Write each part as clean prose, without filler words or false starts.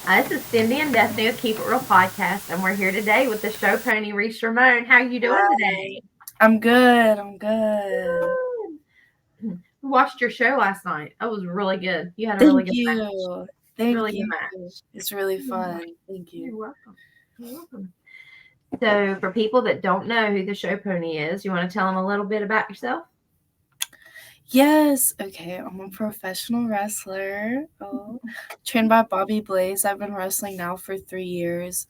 This is Cindy and Destiny with Keep It Real podcast, and we're here today with the show pony Reese Ramone. How you doing today? I'm good. I'm good. We watched your show last night. That was really good. You had a really Thank good match. you. Thank Really good you. match. It's really fun. Thank you. You're welcome. You're welcome. So, for people that don't know who the show pony is, you want to tell them a little bit about yourself? Yes. Okay. I'm a professional wrestler. Trained by Bobby Blaze. I've been wrestling now for 3 years.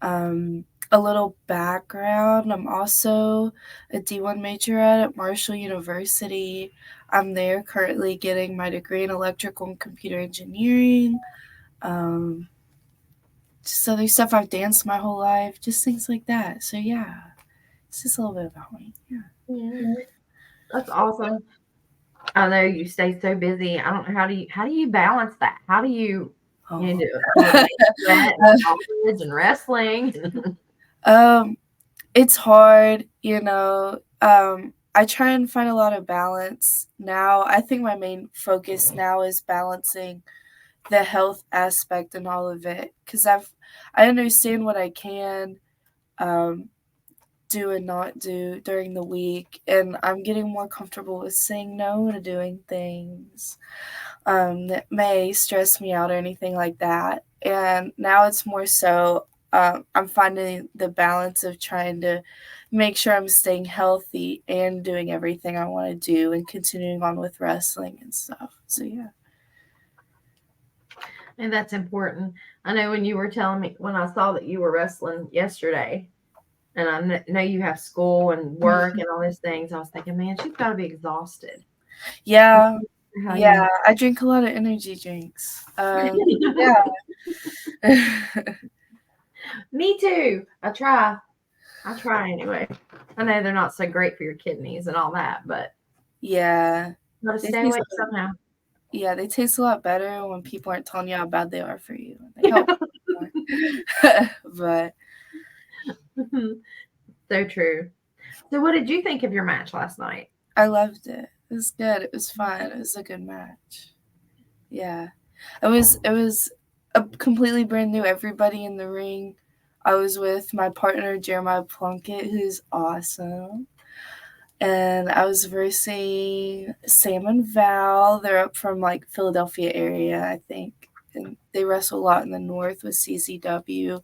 A little background. I'm also a D1 majorette at Marshall University. I'm there currently getting my degree in electrical and computer engineering. Just other stuff. I've danced my whole life, just things like that. So yeah, it's just a little bit about me. Yeah, that's awesome. I know you stay so busy. I don't know how do you balance that? How do you Oh. do it? You're a vet and college and wrestling. It's hard, I try and find a lot of balance now. I think my main focus now is balancing the health aspect and all of it, because I understand what I can um, do and not do during the week, and I'm getting more comfortable with saying no to doing things that may stress me out or anything like that. And now it's more so I'm finding the balance of trying to make sure I'm staying healthy and doing everything I want to do and continuing on with wrestling and stuff. So yeah. And that's important. I know when you were telling me when I saw that you were wrestling yesterday, and know you have school and work and all those things, I was thinking, man, she's got to be exhausted. Yeah. How Yeah. you? I drink a lot of energy drinks. Yeah. Me too. I try. I try anyway. I know they're not so great for your kidneys and all that, but Yeah. gotta They stay taste awake somehow. Yeah, they taste a lot better when people aren't telling you how bad they are for you. They help more. But So true. So, what did you think of your match last night? I loved it. It was good. It was fun. It was a good match. Yeah. It was a completely brand new everybody in the ring. I was with my partner Jeremiah Plunkett, who's awesome. And I was versing Sam and Val. They're up from like Philadelphia area, I think. And they wrestle a lot in the north with CCW.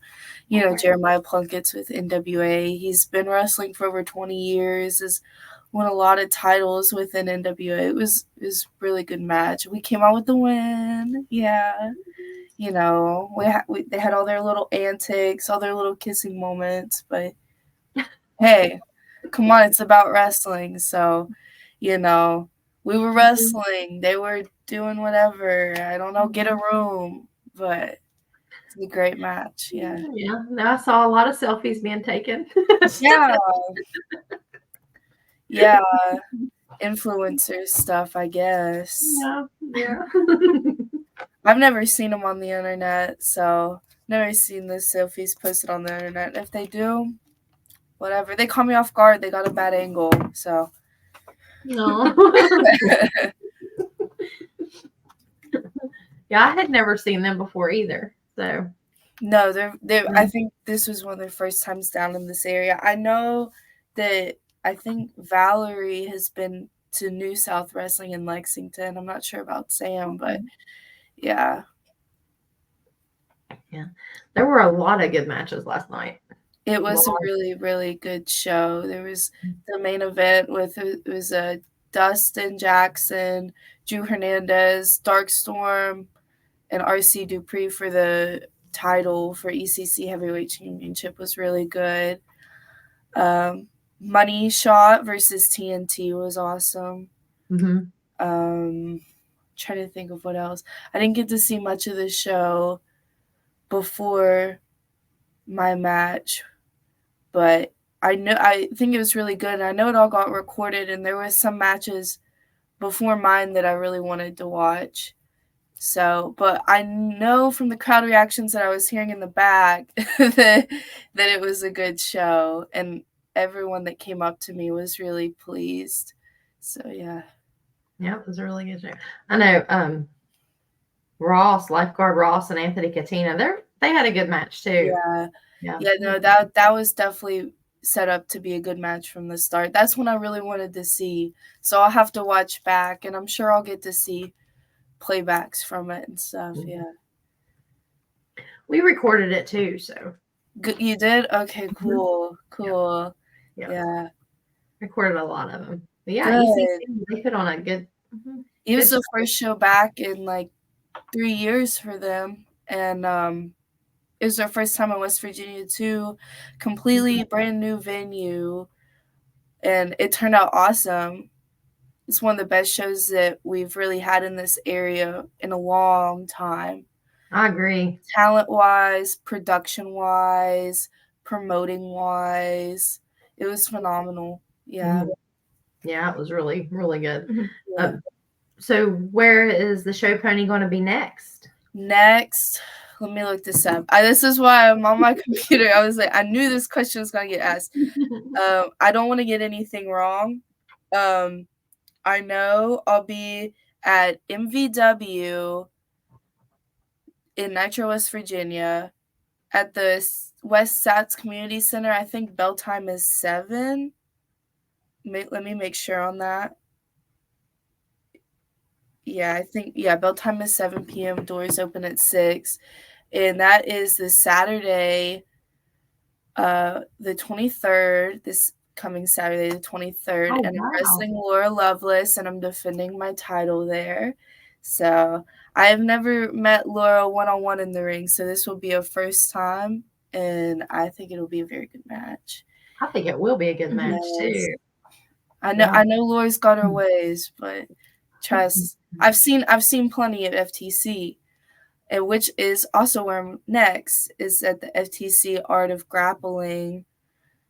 Okay. Jeremiah Plunkett's with NWA. He's been wrestling for over 20 years, has won a lot of titles within NWA. It was a really good match. We came out with the win. Yeah. They had all their little antics, all their little kissing moments, but hey, come on, it's about wrestling. So, we were wrestling. They were doing whatever. I don't know, get a room, but it's a great match. Yeah. Yeah. No, I saw a lot of selfies being taken. Yeah. Yeah. Influencer stuff, I guess. Yeah. Yeah. I've never seen them on the internet, so never seen the selfies posted on the internet. If they do, whatever. They caught me off guard. They got a bad angle, so. No. Yeah, I had never seen them before either. So No, they're. I think this was one of their first times down in this area. I know that I think Valerie has been to New South Wrestling in Lexington. I'm not sure about Sam, but yeah. yeah, there were a lot of good matches last night. It A was a lot. really, really good show. There was the main event with it was Dustin Jackson, Drew Hernandez, Darkstorm, and RC Dupree for the title for ECC Heavyweight Championship was really good. Money Shot versus TNT was awesome. Mm-hmm. Trying to think of what else. I didn't get to see much of the show before my match, but I think it was really good. I know it all got recorded, and there was some matches before mine that I really wanted to watch. So, but I know from the crowd reactions that I was hearing in the back that it was a good show, and everyone that came up to me was really pleased. So yeah. Yeah, it was a really good show. I know. Lifeguard Ross and Anthony Katina. They had a good match too. Yeah. Yeah. Yeah, no, that was definitely set up to be a good match from the start. That's when I really wanted to see. So I'll have to watch back, and I'm sure I'll get to see playbacks from it and stuff. Mhm. Yeah. We recorded it too, so. Good, you did? Okay, Mhm. cool. Cool. Yeah. Yeah. Recorded a lot of them. But yeah, Good. ECC, they put on a good It was good the show. first show back in like 3 years for them, and it was their first time in West Virginia too. Completely brand new venue, and it turned out awesome. It's one of the best shows that we've really had in this area in a long time. I agree. Talent-wise, production-wise, promoting-wise, it was phenomenal. Yeah. Mhm. Yeah, it was really, really good. Yeah. So where is the show pony going to be next? Next, let me look this up. This is why I'm on my computer. I was like, I knew this question was going to get asked. I don't want to get anything wrong. I know I'll be at MVW in Nitro, West Virginia, at the West Sats Community Center. I think bell time is 7. Let me make sure on that. Yeah, I think, bell time is 7 p.m. Doors open at 6. And that is the Saturday, the 23rd, this coming Saturday, the 23rd. Oh, And I'm wow. wrestling Laura Lovelace, and I'm defending my title there. So I have never met Laura one-on-one in the ring, so this will be a first time, and I think it'll be a very good match. I think it will be a good match Yes. too. I know Yeah. I know Laura's got her ways, but trust. I've seen plenty at FTC, and which is also where I'm next, is at the FTC Art of Grappling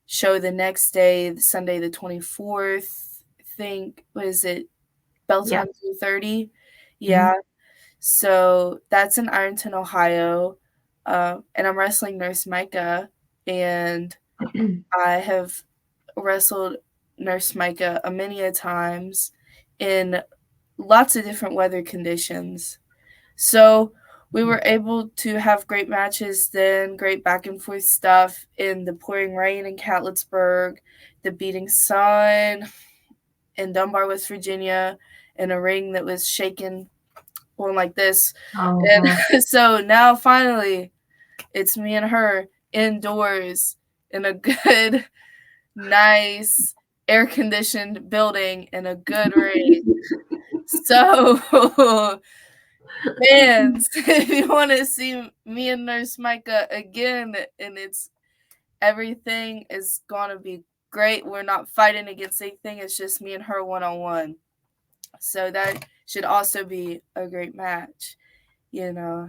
show the next day, Sunday the 24th. I think, what is it? Bell Yeah. time 2:30. Yeah. So that's in Ironton, Ohio. And I'm wrestling Nurse Micah, and I have wrestled Nurse Micah a many a times in lots of different weather conditions. So we were able to have great matches then, great back and forth stuff in the pouring rain in Catlettsburg, the beating sun in Dunbar, West Virginia, in a ring that was shaking, going like this. Uh-huh. And so now finally it's me and her indoors in a good, nice, air-conditioned building in a good ring. So, fans, if you want to see me and Nurse Micah again, and everything is going to be great. We're not fighting against anything. It's just me and her one-on-one. So that should also be a great match,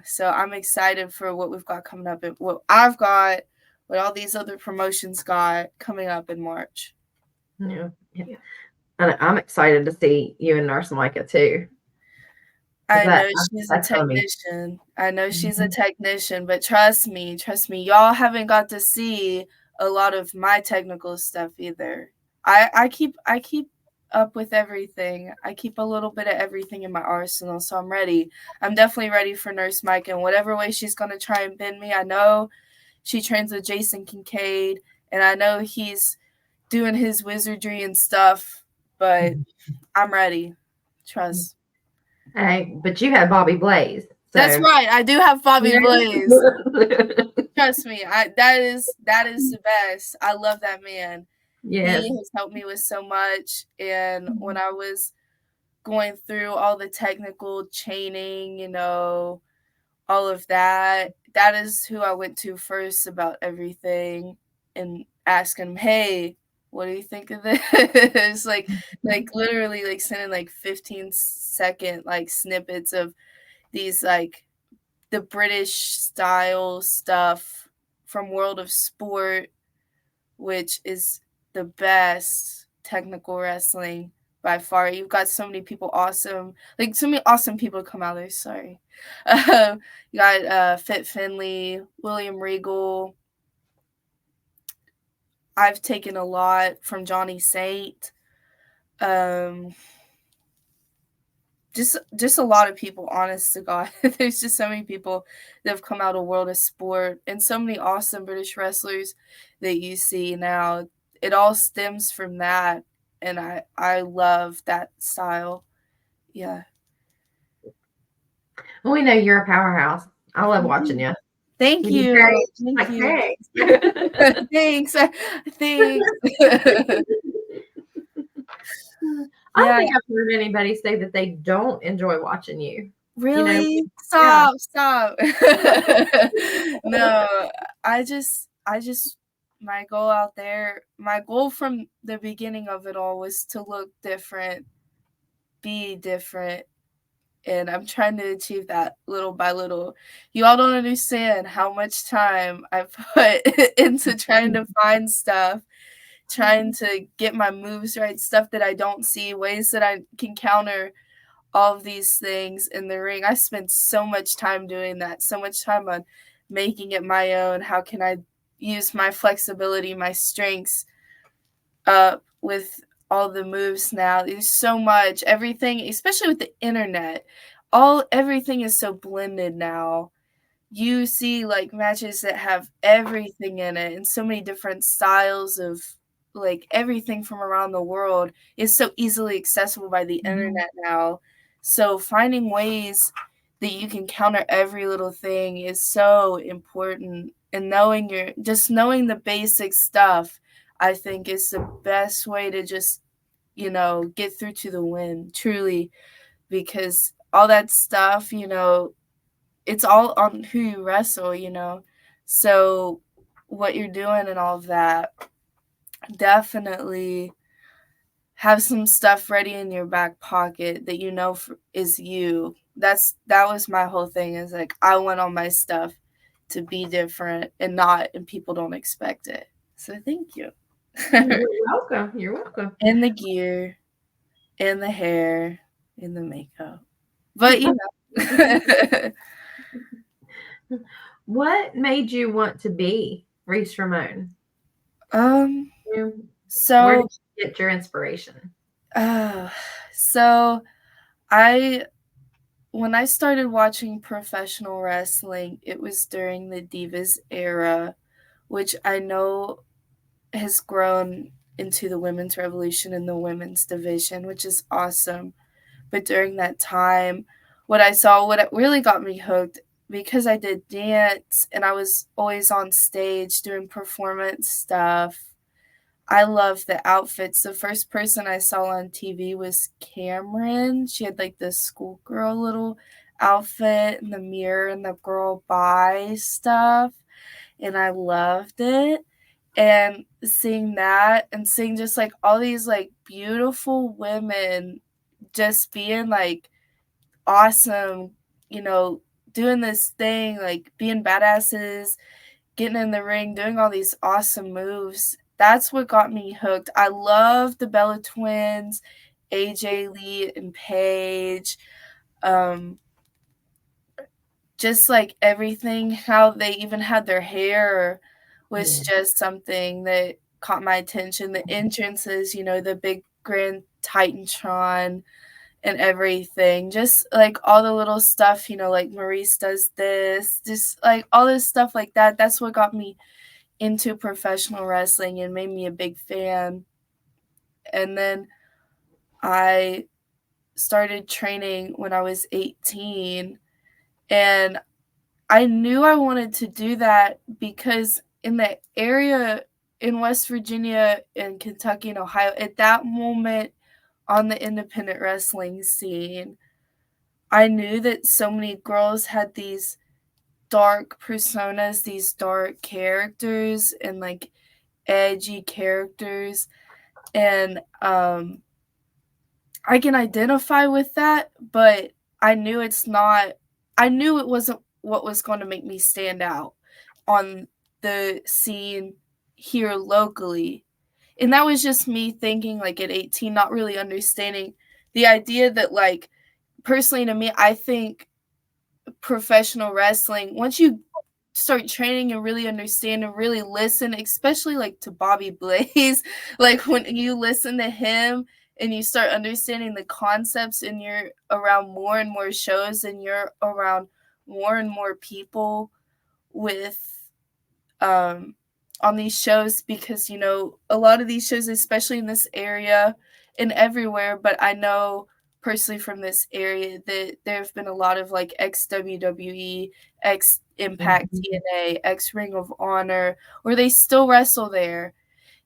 So I'm excited for what we've got coming up and what I've got, what all these other promotions got coming up in March. Yeah. And I'm excited to see you and Nurse Micah too. I know That's she's a gonna be. technician. I know she's a technician, but trust me, y'all haven't got to see a lot of my technical stuff either. I keep up with everything. I keep a little bit of everything in my arsenal, so I'm ready. I'm definitely ready for Nurse Mike in whatever way she's gonna try and bend me. I know she trains with Jason Kincaid, and I know he's doing his wizardry and stuff, but I'm ready. Trust. Hey, but you had Bobby Blaze. So. That's right. I do have Bobby Blaze. Trust me. That is the best. I love that man. Yes. He has helped me with so much. And when I was going through all the technical chaining, all of that, that is who I went to first about everything and ask him, hey, what do you think of this? like literally like sending like 15-second like snippets of these like the British style stuff from World of Sport, which is the best technical wrestling by far. You've got so many people awesome, like so many awesome people come out there. Sorry. You got Fit Finley, William Regal. I've taken a lot from Johnny Saint. just a lot of people, honest to God. There's just so many people that have come out of world of sport and so many awesome British wrestlers that you see now. It all stems from that, and I love that style. Yeah. Well, we know you're a powerhouse. I love watching you. Thank You do you. great. Thank Like, you. hey. Thanks. Thanks. I don't Yeah. think I've heard anybody say that they don't enjoy watching you. You know, Really? yeah. Stop. No, I just my goal out there, my goal from the beginning of it all was to look different, be different, and I'm trying to achieve that little by little. You all don't understand how much time I put into trying to find stuff, trying to get my moves right, stuff that I don't see, ways that I can counter all of these things in the ring. I spent so much time doing that, so much time on making it my own. How can I use my flexibility, my strengths up with all the moves now? There's so much, everything, especially with the internet. Everything is so blended now. You see like matches that have everything in it and so many different styles of like everything from around the world is so easily accessible by the internet now. So finding ways that you can counter every little thing is so important. And knowing the basic stuff, I think is the best way to just, get through to the win, truly, because all that stuff, it's all on who you wrestle. So what you're doing and all of that, definitely have some stuff ready in your back pocket that is you. That was my whole thing, is like I want all my stuff to be different and people don't expect it. So thank you. You're welcome. You're welcome. And the gear, and the hair, and the makeup. But What made you want to be Reese Ramone? um Where so did you get your inspiration? uh so I when I started watching professional wrestling, it was during the Divas era, which I know has grown into the women's revolution in the women's division, which is awesome. But during that time, what really got me hooked, because I did dance and I was always on stage doing performance stuff. I love the outfits. The first person I saw on TV was Cameron. She had like this schoolgirl little outfit and the mirror and the girl bye stuff. And I loved it. And seeing that and seeing just like all these like beautiful women just being like awesome, doing this thing, like being badasses, getting in the ring, doing all these awesome moves. That's what got me hooked. I love the Bella Twins, AJ Lee and Paige. Just like everything, how they even had their hair was just something that caught my attention. The entrances, the big grand Titantron and everything. Just like all the little stuff, like Maurice does this, just like all this stuff like that. That's what got me into professional wrestling and made me a big fan. And then I started training when I was 18, and I knew I wanted to do that because in the area in West Virginia and Kentucky and Ohio, at that moment on the independent wrestling scene, I knew that so many girls had these dark personas, these dark characters and like edgy characters. And I can identify with that, but I knew it wasn't what was going to make me stand out on the scene here locally. And that was just me thinking like at 18, not really understanding the idea that like personally to me, I think professional wrestling, once you start training and really understand and really listen, especially like to Bobby Blaze, like when you listen to him and you start understanding the concepts, and you're around more and more shows, and you're around more and more people with on these shows, because a lot of these shows, especially in this area and everywhere, but I know personally from this area that there have been a lot of like ex WWE, ex Impact Mhm. TNA, ex Ring of Honor, or they still wrestle there.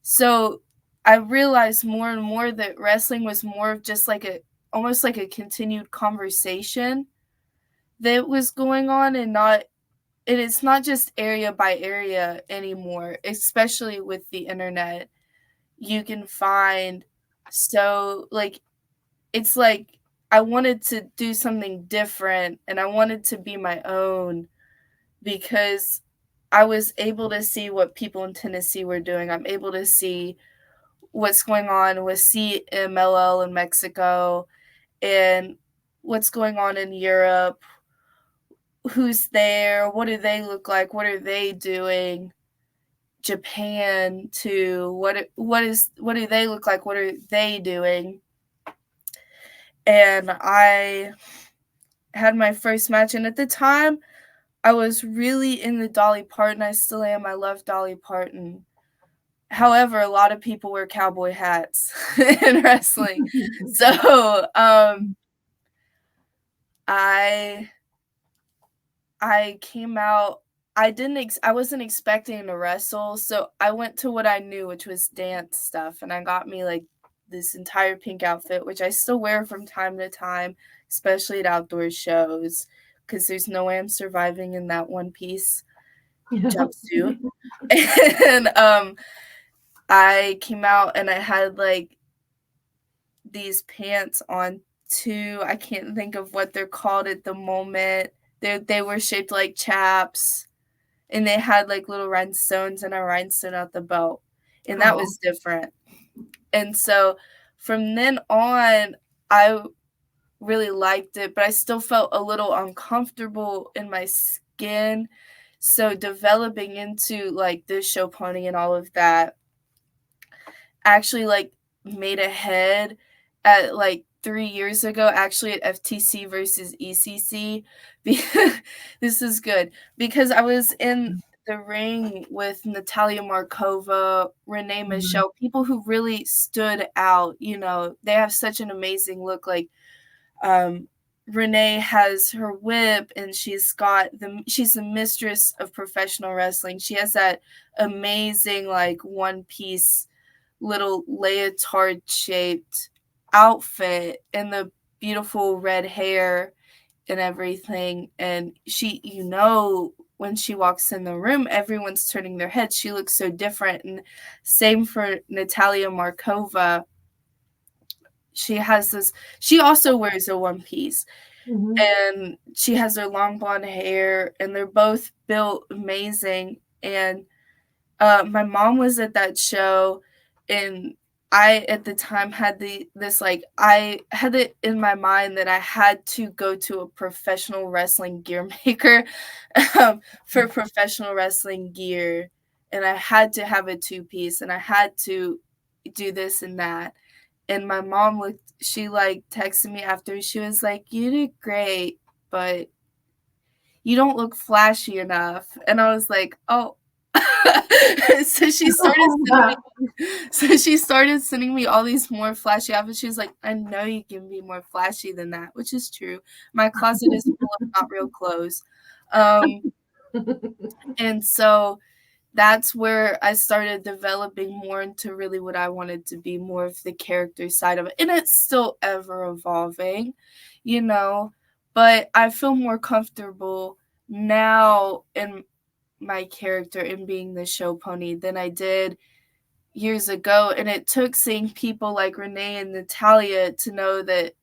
So I realized more and more that wrestling was more of just like almost like a continued conversation that was going on, and it's not just area by area anymore, especially with the internet. You can find, so like, it's like I wanted to do something different, and I wanted to be my own, because I was able to see what people in Tennessee were doing. I'm able to see what's going on with CMLL in Mexico, and what's going on in Europe, who's there, what do they look like, what are they doing. Japan to what do they look like, what are they doing. And I had my first match, and at the time I was really in the Dolly Parton. I still am. I love Dolly Parton. However, a lot of people wear cowboy hats in wrestling. So I came out. I wasn't expecting to wrestle, so I went to what I knew, which was dance stuff, and I got me like this entire pink outfit, which I still wear from time to time, especially at outdoor shows, because there's no way I'm surviving in that one piece jumpsuit. And I came out and I had like these pants on too. I can't think of what they're called at the moment. They were shaped like chaps, and they had like little rhinestones and a rhinestone at the belt, and that Oh. was different. And so from then on, I really liked it, but I still felt a little uncomfortable in my skin. So developing into like this show pony and all of that, actually like made a head at like 3 years ago, actually at FTC versus ECC. This is good because I was in the ring with Natalia Markova, Renee Mhm. Michelle, people who really stood out. They have such an amazing look. Like Renee has her whip, and she's the mistress of professional wrestling. She has that amazing like one piece little leotard shaped outfit and the beautiful red hair and everything. And when she walks in the room, everyone's turning their heads. She looks so different. And same for Natalia Markova. She also wears a one piece, Mhm. and she has her long blonde hair, and they're both built amazing. And my mom was at that show, and I at the time had I had it in my mind that I had to go to a professional wrestling gear maker for professional wrestling gear, and I had to have a two-piece, and I had to do this and that. And my mom she like texted me after. She was like, "You did great, but you don't look flashy enough." And I was like, "Oh." so she started Oh, sending me wow. so she started sending me all these more flashy outfits. She was like, "I know you can be more flashy than that," which is true. My closet is full of not real clothes. Um, and so that's where I started developing more into really what I wanted to be, more of the character side of it. And it's still ever evolving, you know, but I feel more comfortable now in my character in being the show pony than I did years ago. And it took seeing people like Renee and Natalia to know that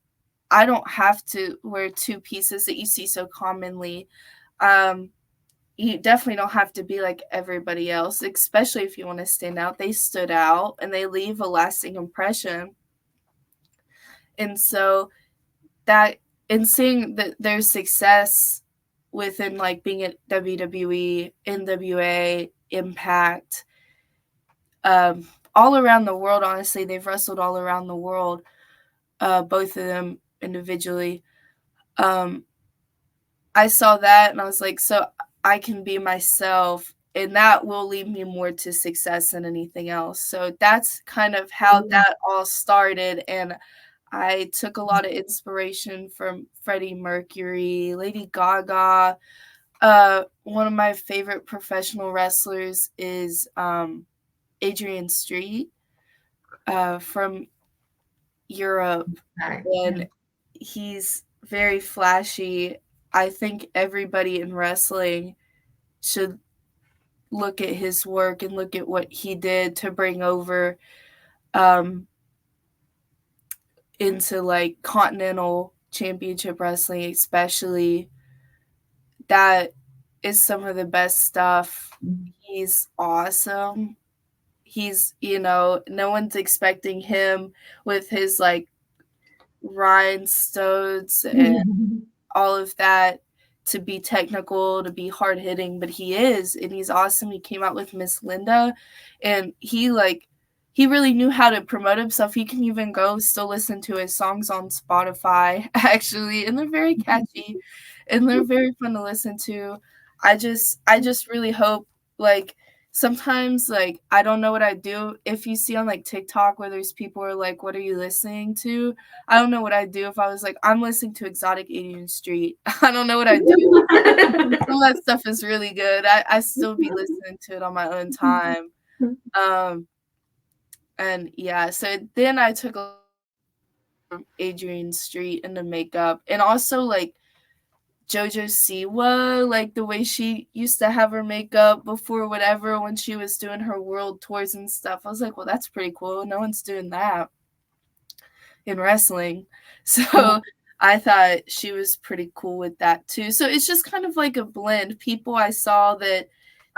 I don't have to wear two pieces that you see so commonly. You definitely don't have to be like everybody else, especially if you want to stand out. They stood out and they leave a lasting impression. And so that, and seeing that their success within like being at WWE, NWA, Impact, all around the world, honestly, they've wrestled all around the world. both of them individually. I saw that and I was like, so I can be myself, and that will lead me more to success than anything else. So that's kind of how that all started. And I took a lot of inspiration from Freddie Mercury, Lady Gaga. One of my favorite professional wrestlers is Adrian Street from Europe, Right. and he's very flashy. I think everybody in wrestling should look at his work and look at what he did to bring over um, into like continental championship wrestling, especially. That is some of the best stuff. He's awesome. He's, no one's expecting him with his like rhinestones and all of that to be technical, to be hard hitting, but he is, and he's awesome. He came out with Miss Linda, and he really knew how to promote himself. He can even go still listen to his songs on Spotify, actually, and they're very catchy, and they're very fun to listen to. I just really hope, like, sometimes, like, I don't know what I do. If you see on like TikTok where there's people who are like, what are you listening to? I don't know what I'd do if I was like, I'm listening to Exotic 80th Street. I don't know what I'd do. Some of that stuff is really good. I still be listening to it on my own time. And yeah, so then I took a from Adrian Street into makeup. And also like JoJo Siwa, like the way she used to have her makeup before whatever when she was doing her world tours and stuff. I was like, well, that's pretty cool. No one's doing that in wrestling. So I thought she was pretty cool with that too. So it's just kind of like a blend. People I saw that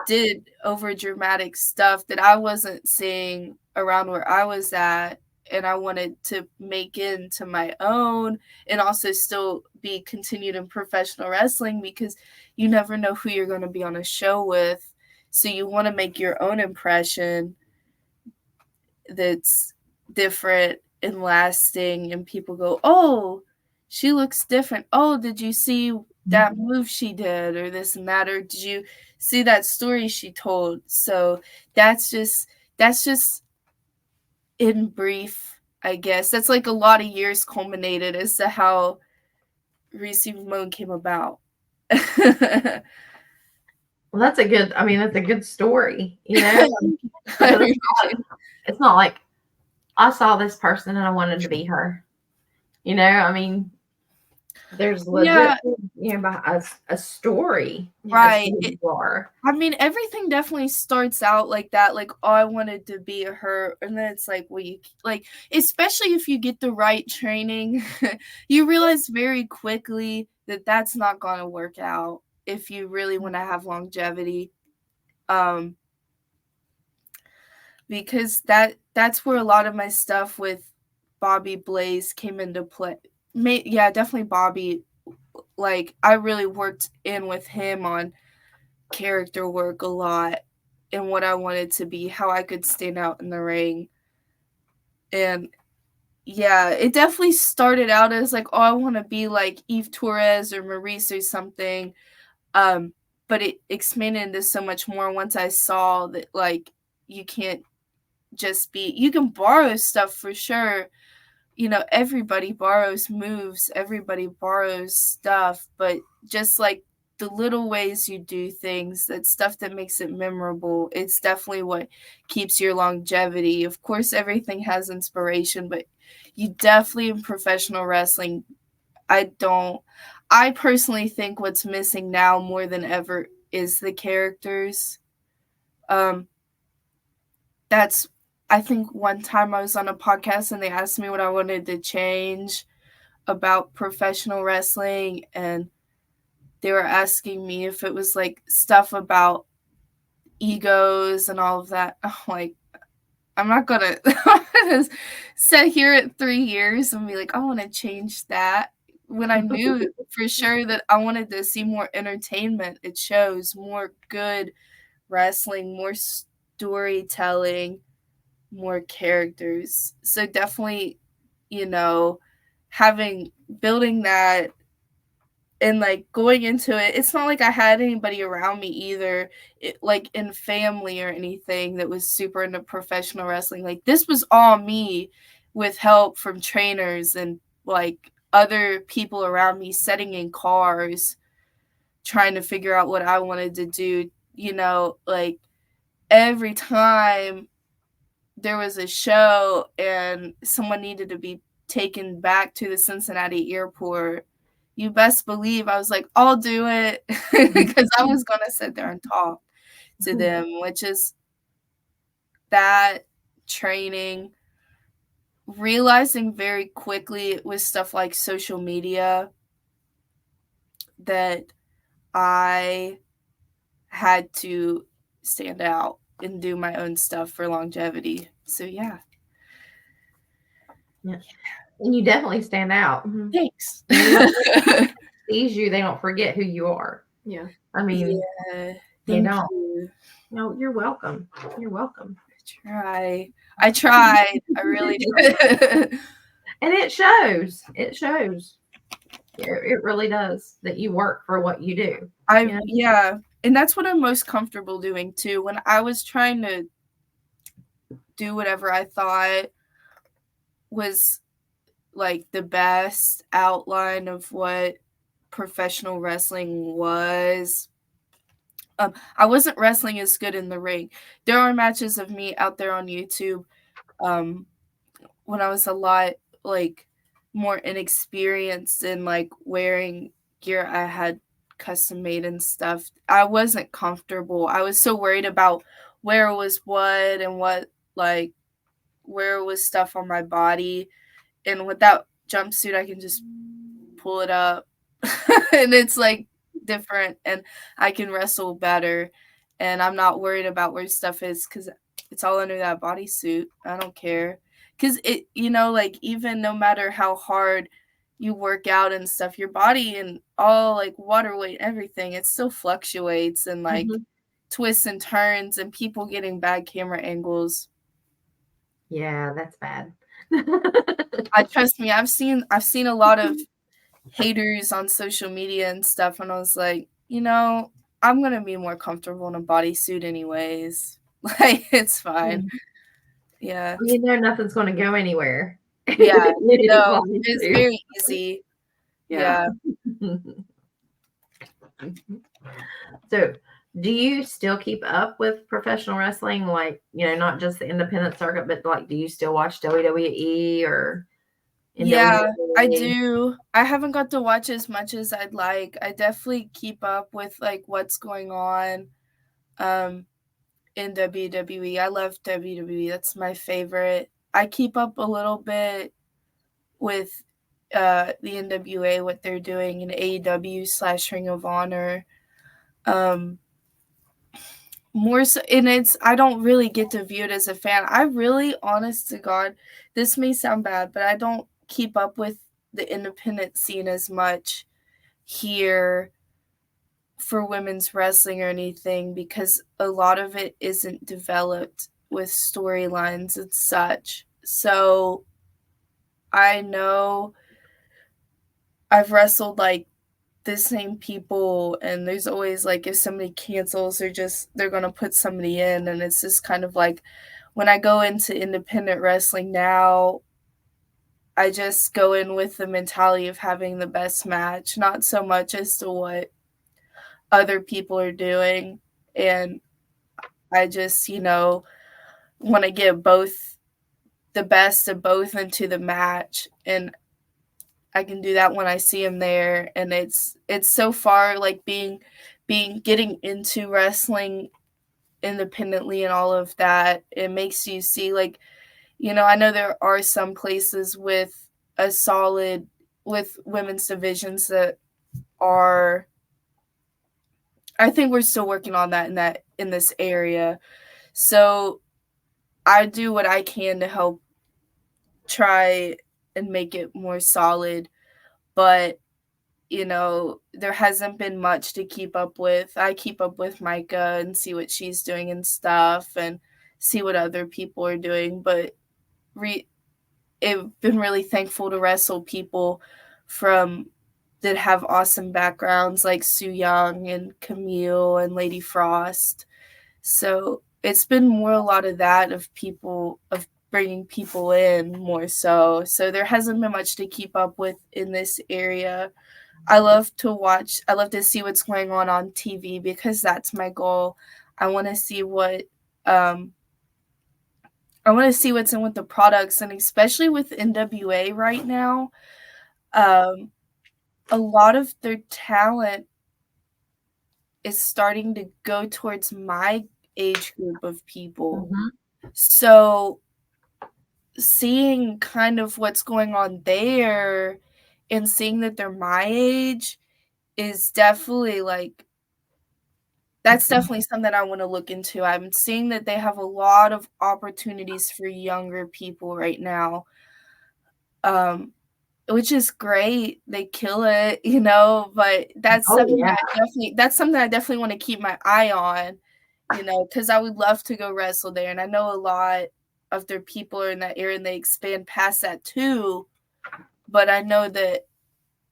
did over dramatic stuff that I wasn't seeing around where I was at, and I wanted to make into my own and also still be continued in professional wrestling, because you never know who you're going to be on a show with. So you want to make your own impression that's different and lasting, and people go, oh, she looks different. Oh, did you see that move she did, or this and that, or did you see that story she told? So that's just in brief, I guess. That's like a lot of years culminated as to how Reese Ramone came about. Well, that's a good story, you know? It's not like I saw this person and I wanted to be her. You know, I mean, there's legit, Yeah, a story as to right. who you are. I mean, everything definitely starts out like that, like, "Oh, I wanted to be her," and then it's like, well, you like, especially if you get the right training, you realize very quickly that that's not gonna work out if you really wanna have longevity, um, because that's where a lot of my stuff with Bobby Blaze came into play. Yeah, definitely Bobby, like, I really worked in with him on character work a lot and what I wanted to be, how I could stand out in the ring. And yeah, it definitely started out as like, oh, I want to be like Eve Torres or Maurice or something. Um, but it expanded into so much more once I saw that like you can't just be, you can borrow stuff for sure. Everybody borrows moves, everybody borrows stuff, but just like the little ways you do things, that stuff that makes it memorable, it's definitely what keeps your longevity. Of course, everything has inspiration, but you definitely in professional wrestling, I personally think what's missing now more than ever is the characters. Um, that's I think one time I was on a podcast and they asked me what I wanted to change about professional wrestling, and they were asking me if it was like stuff about egos and all of that. I'm like, I'm not gonna sit here at 3 years and be like, I want to change that, when I knew for sure that I wanted to see more entertainment. It shows more good wrestling, more storytelling, more characters. So definitely, you know, building that and like going into it, it's not like I had anybody around me either, like in family or anything that was super into professional wrestling. Like this was all me with help from trainers and like other people around me sitting in cars trying to figure out what I wanted to do, like every time there was a show and someone needed to be taken back to the Cincinnati airport, you best believe I was like, I'll do it because I was going to sit there and talk to them, which is that training, realizing very quickly with stuff like social media that I had to stand out and do my own stuff for longevity. So yeah. And you definitely stand out. Thanks. Sees you, they don't forget who you are. Yeah. I mean, Yeah. they don't. You. No, you're welcome. You're welcome. I tried. I really did. And it shows. It shows. It really does that you work for what you do. Yeah. And that's what I'm most comfortable doing too. When I was trying to do whatever I thought was like the best outline of what professional wrestling was, I wasn't wrestling as good in the ring. There are matches of me out there on YouTube when I was a lot like more inexperienced in like wearing gear I had custom made and stuff. I wasn't comfortable. I was so worried about where was what and what like where was stuff on my body. And with that jumpsuit I can just pull it up and it's like different and I can wrestle better and I'm not worried about where stuff is because it's all under that bodysuit. I don't care because it like even no matter how hard you work out and stuff, your body and all like water weight, everything, it still fluctuates and like twists and turns and people getting bad camera angles. Yeah, that's bad. Trust me, I've seen a lot of haters on social media and stuff, and I was like, I'm gonna be more comfortable in a bodysuit anyways. Like it's fine. Yeah. Nothing's gonna go anywhere. Yeah. No, it's very easy. Yeah. So do you still keep up with professional wrestling? Like, not just the independent circuit, but like, do you still watch WWE or? Yeah, I do. I haven't got to watch as much as I'd like. I definitely keep up with like what's going on in WWE. I love WWE. That's my favorite. I keep up a little bit with the NWA, what they're doing in AEW / Ring of Honor. More so, and I don't really get to view it as a fan. I really, honest to God, this may sound bad, but I don't keep up with the independent scene as much here for women's wrestling or anything because a lot of it isn't developed with storylines and such. So I know I've wrestled like the same people and there's always like if somebody cancels they're gonna put somebody in and it's just kind of like when I go into independent wrestling now I just go in with the mentality of having the best match, not so much as to what other people are doing, and I just want to get both the best of both into the match, and I can do that when I see them there. And it's so far like getting into wrestling independently and all of that, it makes you see like, I know there are some places with women's divisions that are, I think we're still working on that in this area. So I do what I can to help try and make it more solid, but there hasn't been much to keep up with. I keep up with Micah and see what she's doing and stuff and see what other people are doing, but I've been really thankful to wrestle people from that have awesome backgrounds like Sue Young and Camille and Lady Frost. So it's been more a lot of that of people of bringing people in more so. So there hasn't been much to keep up with in this area. I love to watch. I love to see what's going on TV because that's my goal. I want to see what um I want to see what's in with the products, and especially with NWA right now. Um a lot of their talent is starting to go towards my age group of people. Mhm. So seeing kind of what's going on there and seeing that they're my age is definitely like that's definitely something I want to look into. I'm seeing that they have a lot of opportunities for younger people right now. Um, which is great. They kill it, but Oh yeah. that's something I definitely want to keep my eye on, because I would love to go wrestle there. And I know a lot of their people are in that area and they expand past that too. But I know that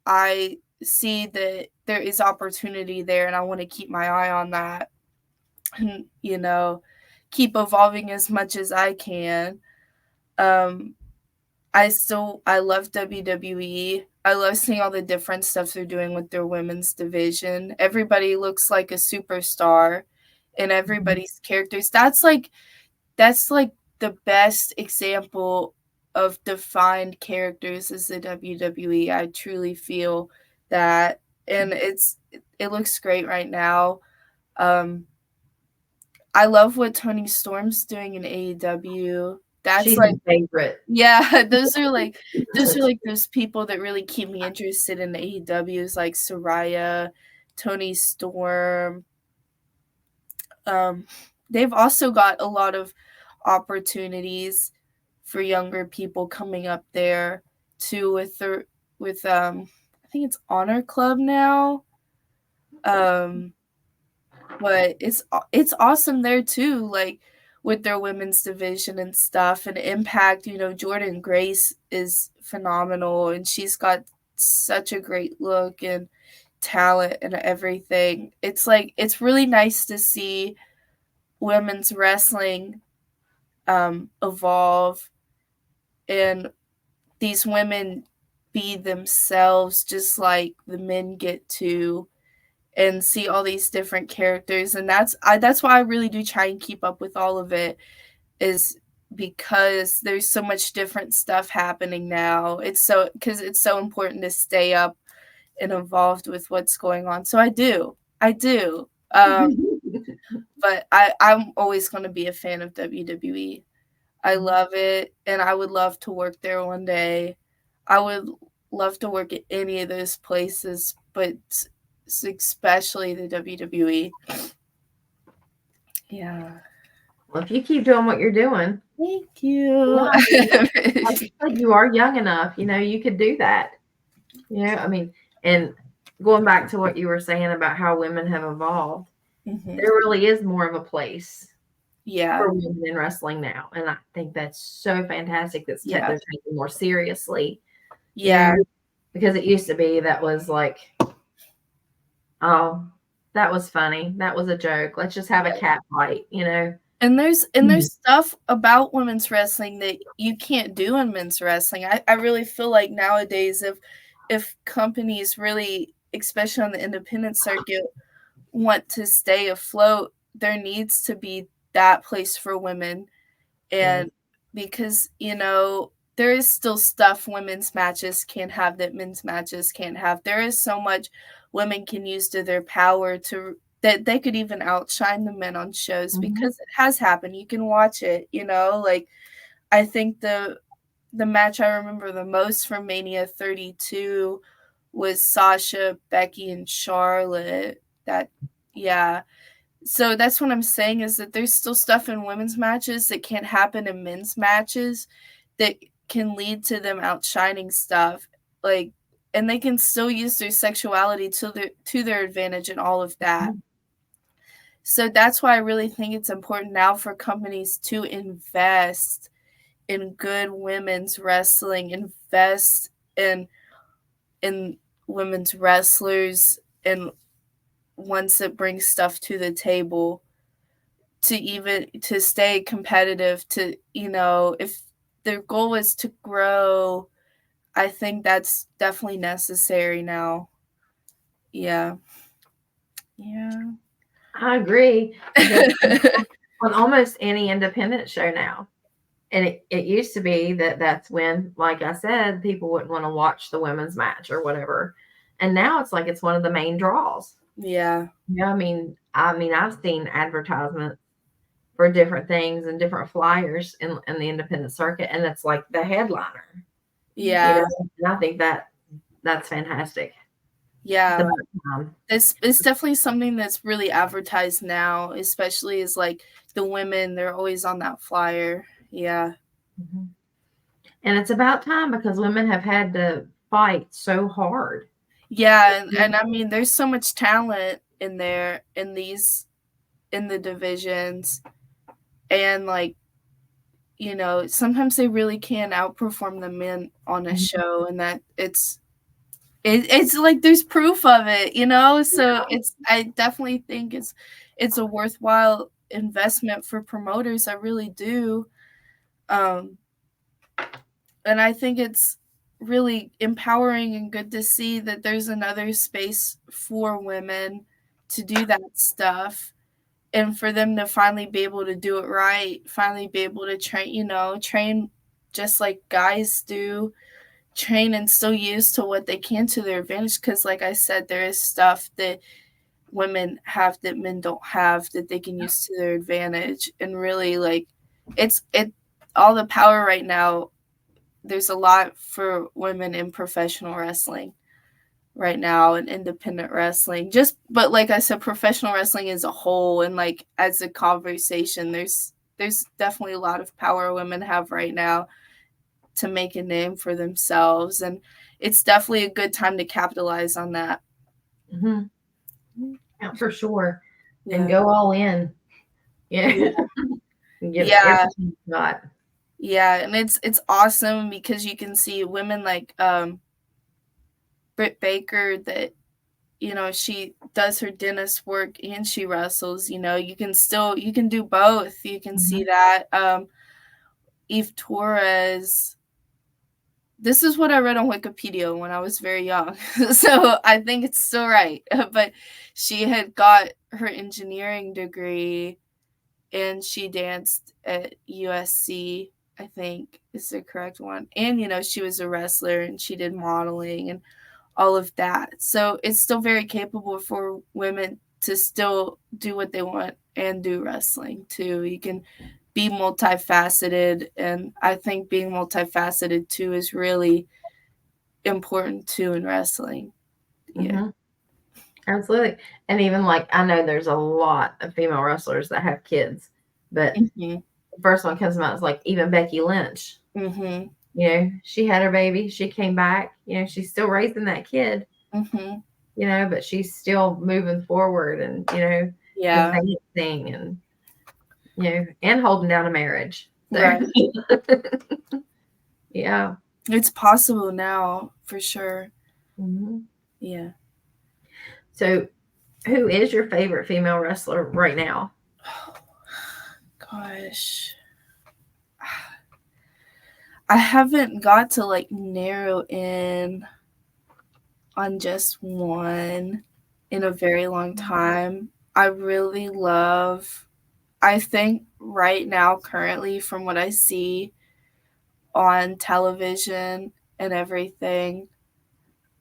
I see that there is opportunity there and I want to keep my eye on that and, keep evolving as much as I can. Um, I love WWE. I love seeing all the different stuff they're doing with their women's division. Everybody looks like a superstar in Mhm. everybody's characters. That's like the best example of defined characters is the WWE. I truly feel that, and it looks great right now. Um, I love what Tony Storm's doing in AEW. That's She's like my favorite. yeah, those are like those people that really keep me interested in AEWs like Soraya, Tony Storm. Um, they've also got a lot of opportunities for younger people coming up there too with I think it's Honor Club now. Um, but it's awesome there too, like with their women's division and stuff and Impact. Jordan Grace is phenomenal, and she's got such a great look and talent and everything. It's really nice to see women's wrestling evolve and these women be themselves just like the men get to, and see all these different characters. And that's why I really do try and keep up with all of it, is because there's so much different stuff happening now. It's so important to stay up and involved with what's going on. So I do. But I'm always going to be a fan of WWE. I love it, and I would love to work there one day. I would love to work at any of those places, but especially the WWE. Yeah. Well, if you keep doing what you're doing, Thank you. I mean, like you said, you are young enough. You could do that. I mean, and going back to what you were saying about how women have evolved, Mhm. there really is more of a place Yeah. for women in wrestling now, and I think that's so fantastic. Yeah. They're taking more seriously. You Yeah. know, because it used to be that was like, oh, that was funny. That was a joke. Let's just have a Yeah. cat fight. And there's stuff about women's wrestling that you can't do in men's wrestling. I really feel like nowadays if companies really, especially on the independent circuit, want to stay afloat, there needs to be that place for women. Yeah. And because, there is still stuff women's matches can't have that men's matches can't have. There is so much women can use to their power to that they could even outshine the men on shows, Mhm. because it has happened. You can watch it. Like I think the match I remember the most from Mania 32 was Sasha, Becky, and Charlotte. That yeah. So that's what I'm saying, is that there's still stuff in women's matches that can't happen in men's matches that can lead to them outshining stuff. Like, and they can still use their sexuality to their advantage and all of that. So that's why I really think it's important now for companies to invest in good women's wrestling, invest in women's wrestlers and ones that bring stuff to the table to stay competitive, to, if their goal is to grow, I think that's definitely necessary now. Yeah. Yeah. I agree because on almost any independent show now, and it used to be that's when, like I said, people wouldn't want to watch the women's match or whatever. And now it's like it's one of the main draws. Yeah. Yeah, I mean, I've seen advertisements for different things and different flyers in the independent circuit, and it's like the headliner. Yeah. And I think that's fantastic. It's Yeah. about time. It's definitely something that's really advertised now, especially as like the women, they're always on that flyer. Yeah. Mm-hmm. And it's about time because women have had to fight so hard. Yeah, and I mean, there's so much talent in there in the divisions, and like, sometimes they really can outperform the men on a show, and that it's like there's proof of it, so I definitely think it's a worthwhile investment for promoters. I really do. And I think it's really empowering and good to see that there's another space for women to do that stuff, and for them to finally be able to do it right, finally be able to train just like guys do, train and still use to what they can to their advantage. Because like I said, there is stuff that women have that men don't have that they can use to their advantage, and really, like, it all the power right now. There's a lot for women in professional wrestling right now, and independent wrestling, but like I said, professional wrestling as a whole, and like as a conversation, there's definitely a lot of power women have right now to make a name for themselves, and it's definitely a good time to capitalize on that. Mm-hmm. Yeah, for sure. Yeah. And go all in. Yeah. Give it Yeah. everything you got. Yeah, and it's awesome because you can see women like Britt Baker, that she does her dentist work and she wrestles. You can do both. You can see that. Eve Torres. This is what I read on Wikipedia when I was very young, so I think it's still right. But she had got her engineering degree, and she danced at USC, I think is the correct one. And, she was a wrestler, and she did modeling and all of that. So it's still very capable for women to still do what they want and do wrestling too. You can be multifaceted, and I think being multifaceted too is really important too in wrestling. Yeah. Mm-hmm. Absolutely. And even like, I know there's a lot of female wrestlers that have kids, but the first one comes to mind is like even Becky Lynch. She had her baby, she came back, she's still raising that kid, but she's still moving forward, and, Yeah. advancing, and, and holding down a marriage. So. Right. Yeah. It's possible now, for sure. Mm-hmm. Yeah. So, who is your favorite female wrestler right now? Oh, gosh. I haven't got to like narrow in on just one in a very long time. I think right now, currently, from what I see on television and everything,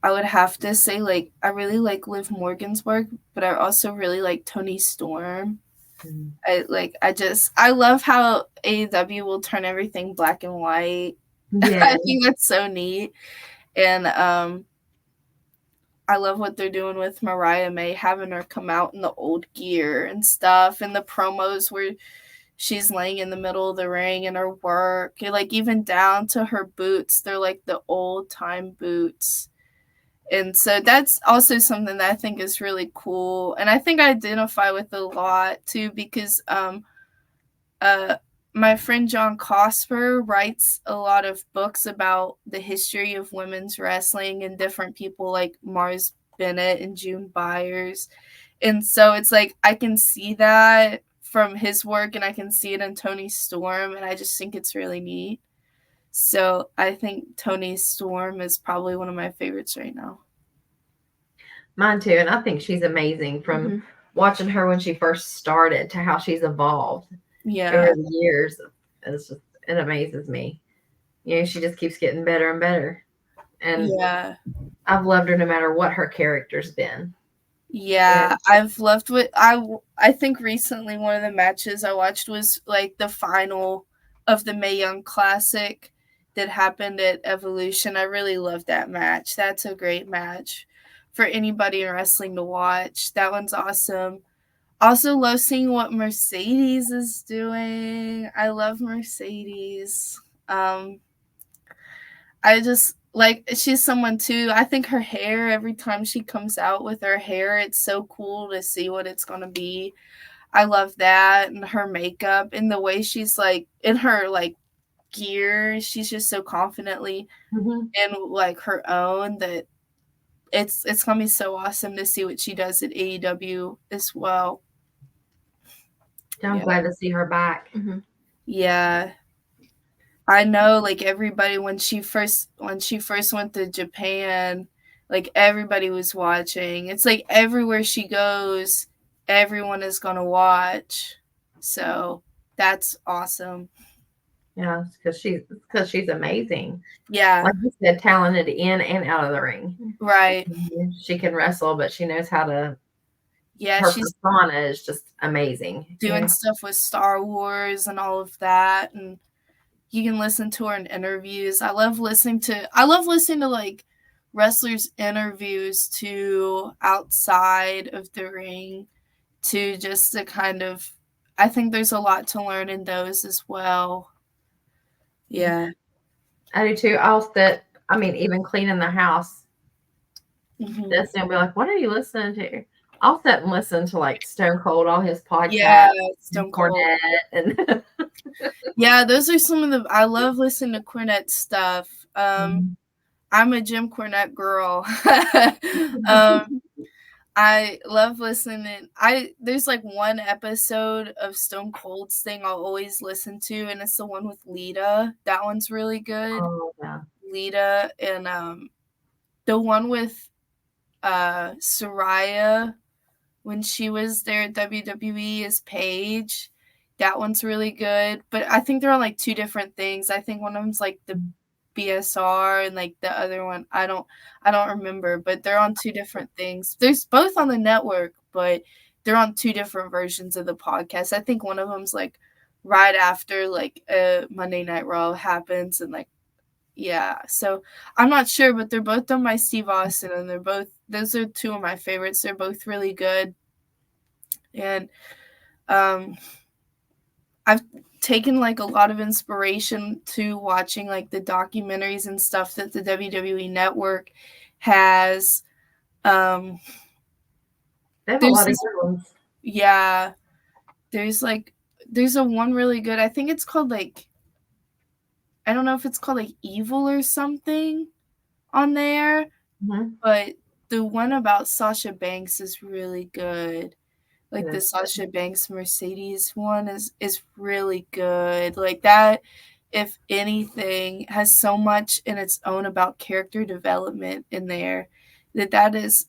I would have to say, like, I really like Liv Morgan's work, but I also really like Toni Storm. I love how AEW will turn everything black and white. Yeah. I think that's so neat. And I love what they're doing with Mariah May, having her come out in the old gear and stuff, and the promos where she's laying in the middle of the ring in her work, and like even down to her boots, they're like the old time boots. And so that's also something that I think is really cool, and I think I identify with a lot too, because my friend John Cosper writes a lot of books about the history of women's wrestling and different people like Mars Bennett and June Byers. And so it's like I can see that from his work and I can see it in Toni Storm, and I just think it's really neat. So I think Toni Storm is probably one of my favorites right now. Mine too, and I think she's amazing from watching her when she first started to how she's evolved over the years. It amazes me. You know, she just keeps getting better and better. And I've loved her no matter what her character's been. Yeah, I've loved what I think recently one of the matches I watched was like the final of the Mae Young Classic that happened at Evolution. I really loved that match. That's a great match for anybody in wrestling to watch. That one's awesome. Also love seeing what Mercedes is doing. I love Mercedes. I just like she's someone too. I think her hair, every time she comes out with her hair, it's so cool to see what it's gonna be. I love that, and her makeup and the way she's like in her like gear. She's just so confidently in like her own that it's gonna be so awesome to see what she does at AEW as well. I'm glad to see her back. Yeah. I know like everybody when she first went to Japan, like everybody was watching. It's like everywhere she goes, everyone is going to watch. So, that's awesome. Yeah, because she's amazing. Yeah. Like you said, talented in and out of the ring. Right. She can wrestle, but she knows how to. Yeah, her persona is just amazing. Doing stuff with Star Wars and all of that, and you can listen to her in interviews. I love listening to like wrestlers' interviews too outside of the ring to just to kind of I think there's a lot to learn in those as well. Yeah. I do too. Even cleaning the house. That's gonna be like, what are you listening to? I'll sit and listen to like Stone Cold, all his podcasts, yeah, Stone Cold, and yeah, those are some of the. I love listening to Cornette stuff. I'm a Jim Cornette girl. I love listening. There's like one episode of Stone Cold's thing I'll always listen to, and it's the one with Lita. That one's really good. Oh yeah, Lita and the one with Saraya when she was there at WWE as Paige. That one's really good. But I think they're on like two different things. I think one of them's like the BSR and like the other one I don't remember, but they're on two different things. There's both on the network, but they're on two different versions of the podcast. I think one of them's like right after like Monday Night Raw happens and like yeah. So I'm not sure, but they're both done by Steve Austin and those are two of my favorites. They're both really good. And I've taken like a lot of inspiration to watching like the documentaries and stuff that the WWE network has. they have a lot of good ones. Yeah. There's a one really good, I think it's called like I don't know if it's called like Evil or something on there. But the one about Sasha Banks is really good. Like the Sasha Banks Mercedes one is really good. Like that, if anything, has so much in its own about character development in there that is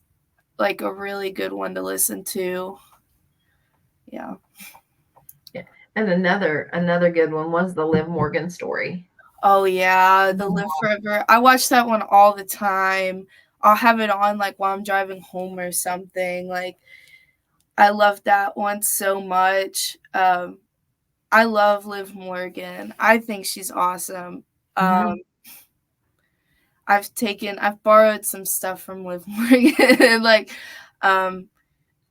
like a really good one to listen to. Yeah. And another good one was the Liv Morgan story. Oh yeah, the Live Forever. I watch that one all the time. I'll have it on like while I'm driving home or something. Like I love that one so much. I love Liv Morgan. I think she's awesome. I've borrowed some stuff from Liv Morgan. Like,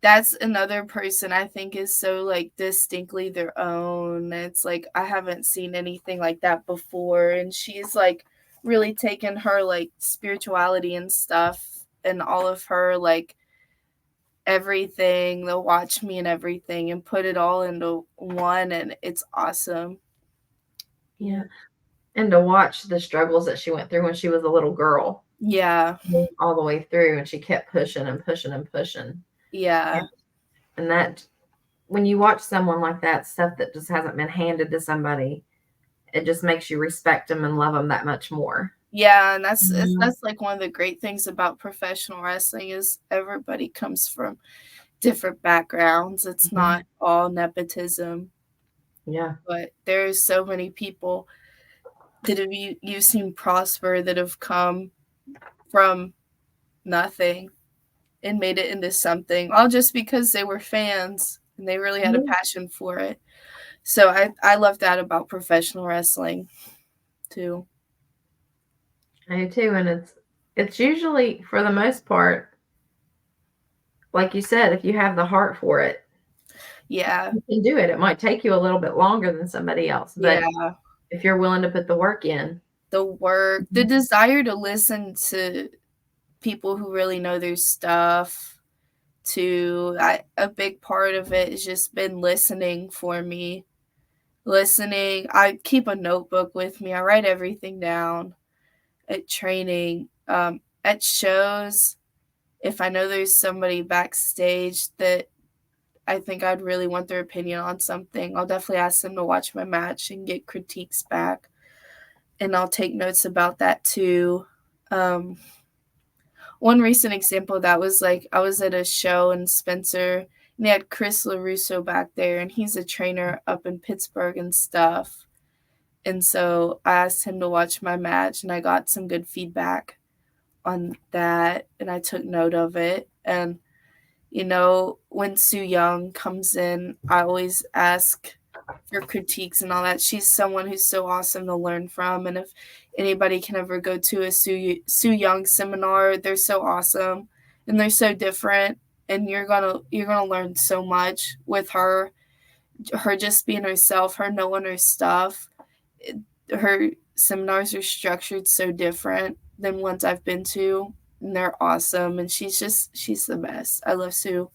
that's another person I think is so like distinctly their own. It's like I haven't seen anything like that before, and she's like really taken her like spirituality and stuff and all of her like everything, the Watch Me and everything, and put it all into one, and it's awesome. Yeah. And to watch the struggles that she went through when she was a little girl. Yeah. All the way through, and she kept pushing and pushing and pushing. Yeah. And that, when you watch someone like that, stuff that just hasn't been handed to somebody, it just makes you respect them and love them that much more. Yeah, and that's like one of the great things about professional wrestling is everybody comes from different backgrounds. It's not all nepotism. Yeah. But there's so many people that have you've seen prosper that have come from nothing and made it into something, all just because they were fans and they really had a passion for it. So I love that about professional wrestling too. I do too, and it's usually, for the most part, like you said, if you have the heart for it, Yeah. you can do it. It might take you a little bit longer than somebody else, but Yeah. if you're willing to put the work in. The work, the desire to listen to people who really know their stuff too. A big part of it has just been listening for me. Listening. I keep a notebook with me. I write everything down at training. At shows, if I know there's somebody backstage that I think I'd really want their opinion on something, I'll definitely ask them to watch my match and get critiques back. And I'll take notes about that too. One recent example of that was like I was at a show in Spencer and they had Chris LaRusso back there, and he's a trainer up in Pittsburgh and stuff. And so I asked him to watch my match, and I got some good feedback on that, and I took note of it. And, you know, when Sue Young comes in, I always ask for critiques and all that. She's someone who's so awesome to learn from. And if anybody can ever go to a Sue Young seminar, they're so awesome and they're so different. And you're gonna learn so much with her. Her just being herself, her knowing her stuff. Her seminars are structured so different than ones I've been to, and they're awesome. And she's the best. I love Sue.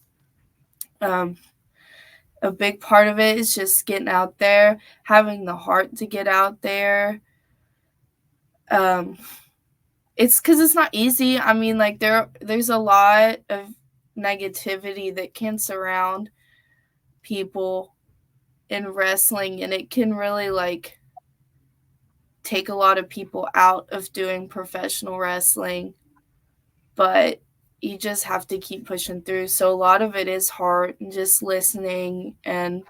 A big part of it is just getting out there, having the heart to get out there. It's because it's not easy. I mean, like there's a lot of negativity that can surround people in wrestling, and it can really like take a lot of people out of doing professional wrestling. But you just have to keep pushing through. So a lot of it is heart and just listening and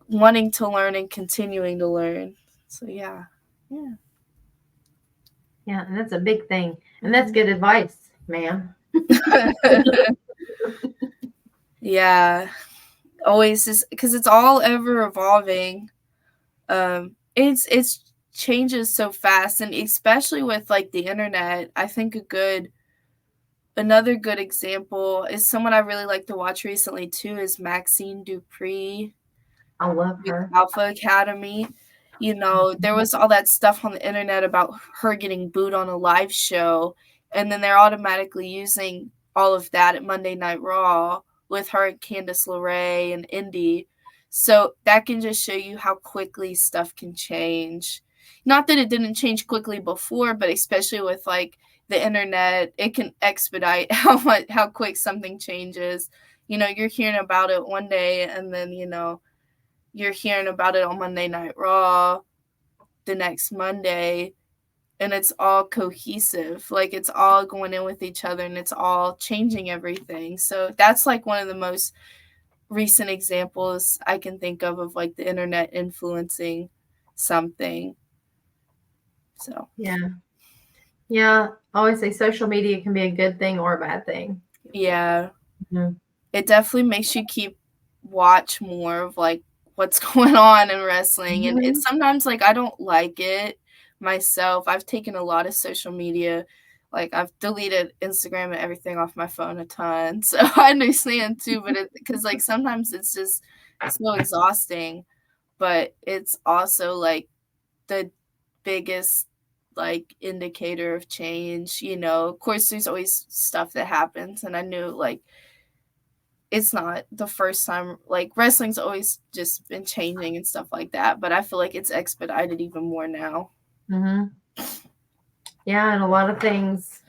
wanting to learn and continuing to learn. So yeah. Yeah, and that's a big thing. And that's good advice, ma'am. Yeah. Always just because it's all ever evolving. It's changes so fast, and especially with like the internet. I think another good example is someone I really like to watch recently too is Maxine Dupree. I love With her. Alpha Academy. You know, there was all that stuff on the internet about her getting booed on a live show, and then they're automatically using all of that at Monday Night Raw with her and Candice LeRae and Indy. So that can just show you how quickly stuff can change. Not that it didn't change quickly before, but especially with like the internet, it can expedite how quick something changes. You know, you're hearing about it one day, and then you're hearing about it on Monday Night Raw the next Monday, and it's all cohesive. Like it's all going in with each other and it's all changing everything. So that's like one of the most recent examples I can think of like the internet influencing something. So Yeah, I always say social media can be a good thing or a bad thing. Yeah. It definitely makes you watch more of like what's going on in wrestling. And it's sometimes like I don't like it myself. I've taken a lot of social media. Like I've deleted Instagram and everything off my phone a ton. So I understand too, but because like sometimes it's just so exhausting. But it's also like the biggest like indicator of change. Of course there's always stuff that happens, and I knew like it's not the first time. Like, wrestling's always just been changing and stuff like that, but I feel like it's expedited even more now. Yeah, and a lot of things,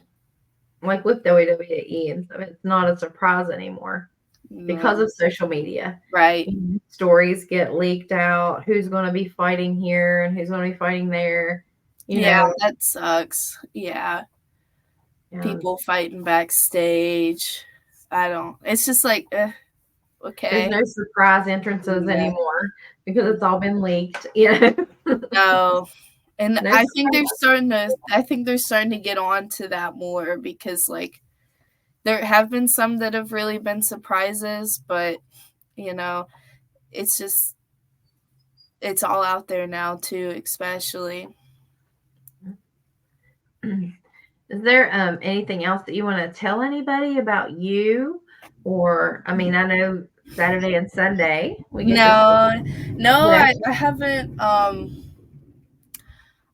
like with WWE and stuff, it's not a surprise anymore because of social media. Right. Stories get leaked out, who's going to be fighting here and who's going to be fighting there. That sucks. Yeah. People fighting backstage. It's just like, okay. There's no surprise entrances anymore because it's all been leaked. No. And I think they're starting to get on to that more because, like, there have been some that have really been surprises, but it's all out there now too, especially. Is there anything else that you want to tell anybody about you? Or, I mean, I know Saturday and Sunday we get I haven't.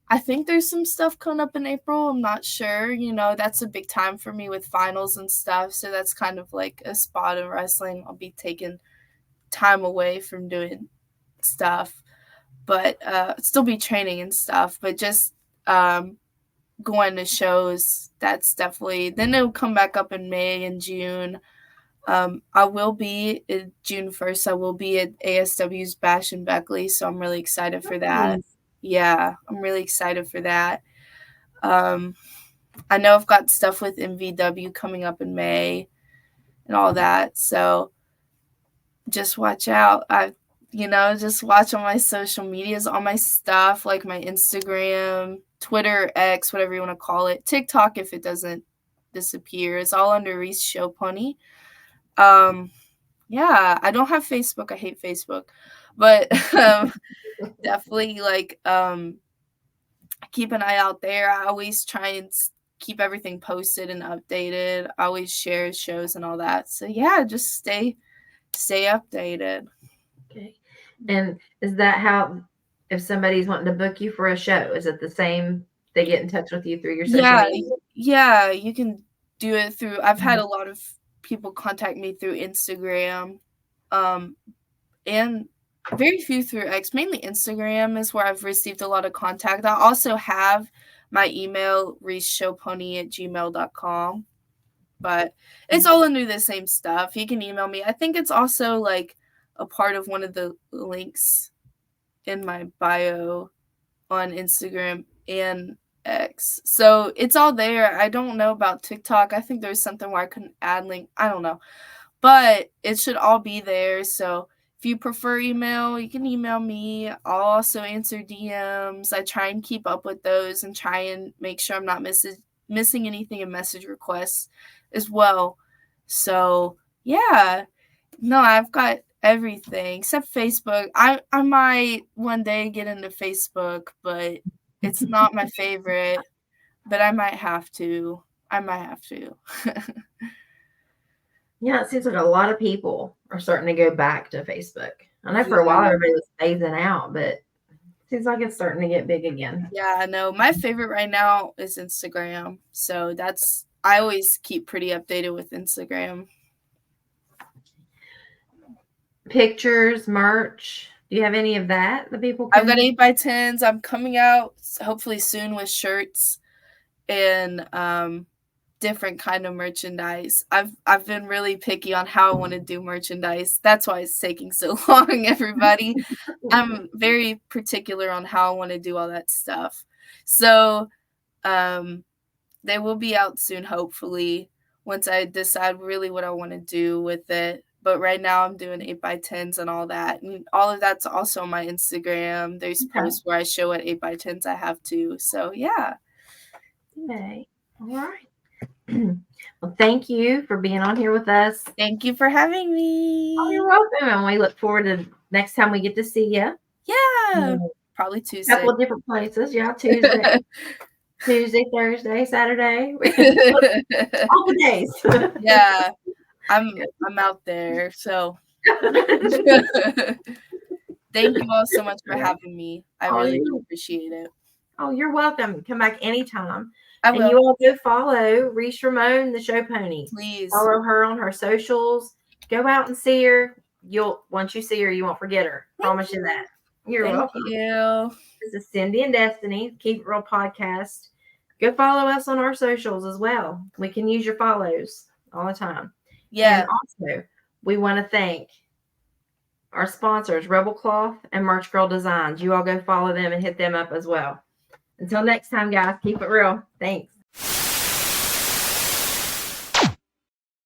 I think there's some stuff coming up in April. I'm not sure. That's a big time for me with finals and stuff. So that's kind of like a spot in wrestling. I'll be taking time away from doing stuff, but still be training and stuff. But just going to shows, that's definitely. Then it'll come back up in May and June. I will be June 1st. I will be at ASW's Bash in Beckley, so I'm really excited for that. Yeah, I'm really excited for that. I know I've got stuff with MVW coming up in May and all that, so just watch out. Just watch on my social medias, all my stuff, like my Instagram, Twitter, X, whatever you want to call it, TikTok if it doesn't disappear. It's all under Reese Ramone. Yeah, I don't have Facebook. I hate Facebook, but definitely keep an eye out there. I always try and keep everything posted and updated. I always share shows and all that. So yeah, just stay updated. Okay. And is that how, if somebody's wanting to book you for a show, is it the same? They get in touch with you through your social media? Yeah, you can do it through. I've had a lot of people contact me through Instagram, and very few through X. Mainly Instagram is where I've received a lot of contact. I also have my email, reeseshowpony@gmail.com, but it's all under the same stuff. You can email me. I think it's also like a part of one of the links in my bio on Instagram and X. So it's all there. I don't know about TikTok. I think there's something where I couldn't add link. I don't know. But it should all be there. So if you prefer email, you can email me. I'll also answer DMs. I try and keep up with those and try and make sure I'm not missing anything in message requests as well. So yeah. No, I've got everything except Facebook. I might one day get into Facebook, but it's not my favorite. But I might have to. Yeah, it seems like a lot of people are starting to go back to Facebook. I know for a while everybody was phasing out, but it seems like it's starting to get big again. Yeah, I know. My favorite right now is Instagram. So I always keep pretty updated with Instagram. Pictures, merch. Do you have any of that people can? I've got 8x10s. I'm coming out hopefully soon with shirts and different kind of merchandise. I've been really picky on how I want to do merchandise. That's why it's taking so long, everybody. I'm very particular on how I want to do all that stuff. So they will be out soon, hopefully, once I decide really what I want to do with it. But right now I'm doing 8x10s and all that. And all of that's also on my Instagram. There's posts where I show what 8x10s I have too. So yeah. Okay. All right. Well, thank you for being on here with us. Thank you for having me. Oh, you're welcome. And we look forward to next time we get to see you. Yeah. Probably Tuesday. A couple of different places. Yeah, Tuesday. Tuesday, Thursday, Saturday. All the days. Yeah. I'm out there. So thank you all so much for having me. I really do appreciate it. Oh, you're welcome. Come back anytime. I will. And you all go follow Reese Ramone, the show pony. Please. Follow her on her socials. Go out and see her. Once you see her, you won't forget her. Promise you that. You're welcome. Thank you. This is Cindy and Destiny, Keep It Real podcast. Go follow us on our socials as well. We can use your follows all the time. Yeah. And also, we want to thank our sponsors, Rebel Cloth and Merch Girl Designs. You all go follow them and hit them up as well. Until next time, guys, keep it real. Thanks.